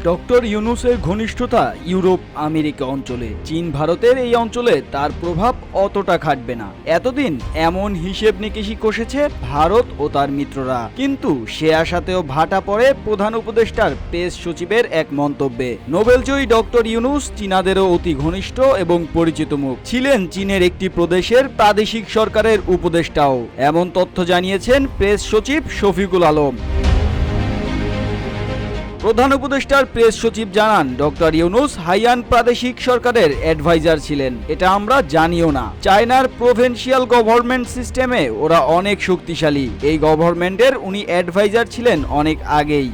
Doctor ইউনূসের ঘনিষ্ঠতা Europe America অঞ্চলে, চীন ভারতের এই অঞ্চলে তার প্রভাব অতটা খাটবে না। এতদিন এমন হিসেব নিকেশি কষেছে ভারত ও তার মিত্ররা, কিন্তু সে আশাতেও ভাটা পড়ে প্রধান উপদেষ্টার প্রেস সচিবের এক মন্তব্যে। নোবেলজয়ী ডক্টর ইউনূস চীনাদেরও অতি ঘনিষ্ঠ এবং পরিচিত মুখ, ছিলেন চীনের একটি প্রদেশের প্রাদেশিক সরকারের উপদেষ্টাও, এমন তথ্য জানিয়েছেন প্রেস সচিব শফিকুল আলম। প্রধান উপদেষ্টার প্রেস সচিব জানান, ডক্টর ইউনূস হাইয়ান প্রাদেশিক সরকারের অ্যাডভাইজার ছিলেন, এটা আমরা জানিও না। চায়নার প্রভিন্সিয়াল গভর্নমেন্ট সিস্টেমে ওরা অনেক শক্তিশালী, এই গভর্নমেন্টের উনি অ্যাডভাইজার ছিলেন অনেক আগেই।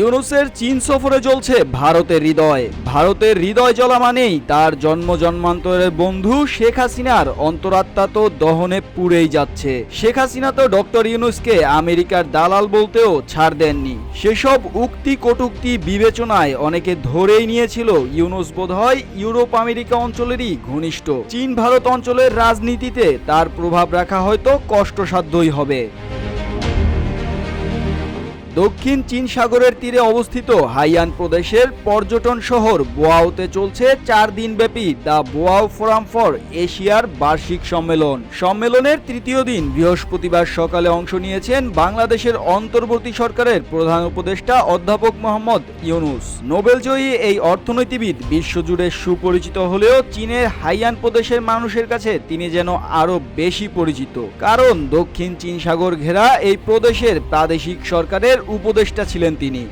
ইউনূসের চীন সফরে জ্বলছে ভারতের হৃদয়। ভারতের হৃদয় জ্বলা মানেই তার জন্ম জন্মান্তরের বন্ধু শেখ হাসিনার অন্তরাত্মা তো দহনে পুড়েই যাচ্ছে। শেখ হাসিনা তো ডক্টর ইউনূসকে আমেরিকার দালাল বলতেও ছাড় দেননি। সেসব উক্তি কটূক্তি বিবেচনায় অনেকে ধরেই নিয়েছিল ইউনূস বোধহয় ইউরোপ আমেরিকা অঞ্চলেরই ঘনিষ্ঠ। চীন ভারত অঞ্চলের রাজনীতিতে তার প্রভাব রাখা হয়তো কষ্টসাধ্যই হবে। দক্ষিণ চীন সাগরের তীরে অবস্থিত হাইয়ান প্রদেশের পর্যটন শহর বোয়াওতে চলছে 4 দিনব্যাপী দ্য বোয়াও ফোরাম ফর এশিয়ার বার্ষিক সম্মেলন। সম্মেলনের তৃতীয় দিন বৃহস্পতিবার সকালে অংশ নিয়েছেন বাংলাদেশের অন্তর্বর্তী সরকারের প্রধান উপদেষ্টা অধ্যাপক মোহাম্মদ ইউনূস। নোবেলজয়ী এই অর্থনীতিবিদ বিশ্বজুড়ে সুপরিচিত হলেও চীনের হাইয়ান প্রদেশের মানুষের কাছে তিনি যেন আরও বেশি পরিচিত, কারণ দক্ষিণ চীন সাগর ঘেরা এই প্রদেশের প্রাদেশিক সরকারের উপদেষ্টা ছিলেন তিনি।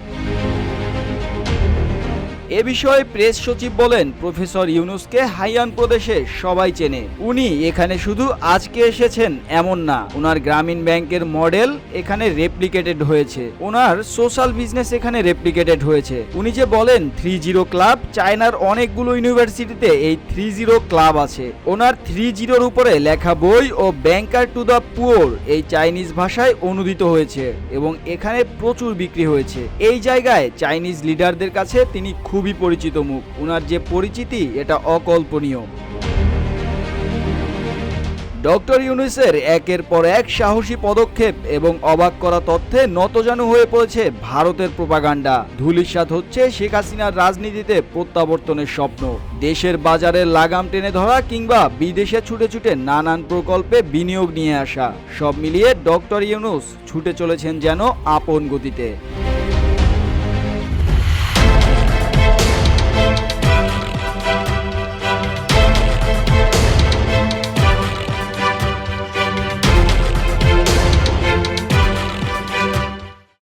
এ বিষয়ে প্রেস সচিব বলেন, প্রফেসর ইউনূসকে হাইয়ান প্রদেশে সবাই চেনে। উনি এখানে শুধু আজকে এসেছেন এমন না, ওনার গ্রামীণ ব্যাংকের মডেল এখানে রেপ্লিকেটেড হয়েছে, ওনার সোশ্যাল বিজনেস এখানে রেপ্লিকেটেড হয়েছে। উনি যে বলেন 30 ক্লাব, চায়নার অনেকগুলো ইউনিভার্সিটিতে এই 30 ক্লাব আছে। ওনার 30 উপরে লেখা বই ও ব্যাংকার টু দ্য পুওর এই চাইনিজ ভাষায় অনুদিত হয়েছে এবং এখানে প্রচুর বিক্রি হয়েছে। এই জায়গায় চাইনিজ লিডারদের কাছে তিনি খুবই পরিচিত মুখ। উনার যে পরিচিতি এটা অকল্পনীয়। ডক্টর ইউনূসের একের পর এক সাহসী পদক্ষেপ এবং অবাক করা তথ্যে নতজানু হয়ে পড়েছে ভারতের প্রোপাগান্ডা। ধূলিসাৎ হচ্ছে শেখ হাসিনার রাজনীতিতে প্রত্যাবর্তনের স্বপ্ন, দেশের বাজারের লাগাম টেনে ধরা কিংবা বিদেশে ছুটে ছুটে নানান প্রকল্পে বিনিয়োগ নিয়ে আসা, সব মিলিয়ে ডক্টর ইউনূস ছুটে চলেছেন যেন আপন গতিতে।